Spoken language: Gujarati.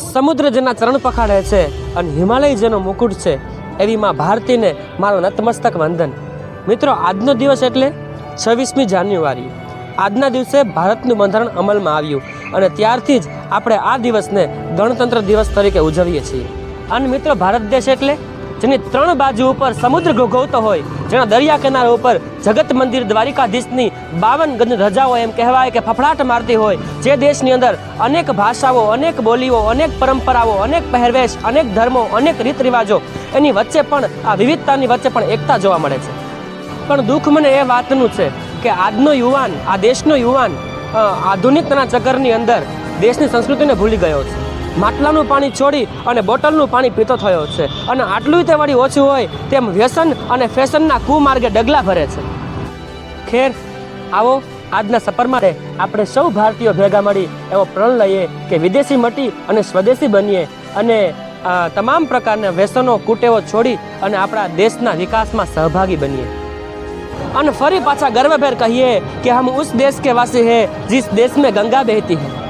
સમુદ્ર જેના ચરણ પખાડે છે અને હિમાલય જેનો મુકુટ છે, એવી માં ભારતીને મારો નતમસ્તક વંદન. મિત્રો, આજનો દિવસ એટલે 26મી જાન્યુઆરી. આજના દિવસે ભારતનું બંધારણ અમલમાં આવ્યું અને ત્યારથી જ આપણે આ દિવસને ગણતંત્ર દિવસ તરીકે ઉજવીએ છીએ. અને મિત્રો, ભારત દેશ એટલે જેની 3 બાજુ ઉપર સમુદ્ર ઘોઘવતો હોય, જેના દરિયા કિનારા ઉપર જગત મંદિર દ્વારિકાધીશની 52 ગજ રજાઓ એમ કહેવાય કે ફફડાટ મારતી હોય, જે દેશની અંદર અનેક ભાષાઓ, અનેક બોલીઓ, અનેક પરંપરાઓ, અનેક પહેરવેશ, અનેક ધર્મો, અનેક રીત રિવાજો, એની વચ્ચે પણ આ વિવિધતાની વચ્ચે પણ એકતા જોવા મળે છે. પણ દુઃખ મને એ વાતનું છે કે આજનો યુવાન, આ દેશનો યુવાન આધુનિકતાના ચક્કરની અંદર દેશની સંસ્કૃતિને ભૂલી ગયો છે. માટલાનું પાણી છોડી અને બોટલનું પાણી પીતો થયો છે અને આટલું તે વળી ઓછું હોય તેમ વ્યસન અને ફેશનના કુમાર્ગે ડગલા ભરે છે. ખેર, આવો આજના સફર માટે આપણે સૌ ભારતીયો ભેગા મળી એવો પ્રણ લઈએ કે વિદેશી મટી અને સ્વદેશી બનીએ અને તમામ પ્રકારના વ્યસનો કુટેવો છોડી અને આપણા દેશના વિકાસમાં સહભાગી બનીએ અને ફરી પાછા ગર્વભેર કહીએ કે હમ ઉસ દેશ કે વાસી હૈ जिस देश में गंगा बहती है.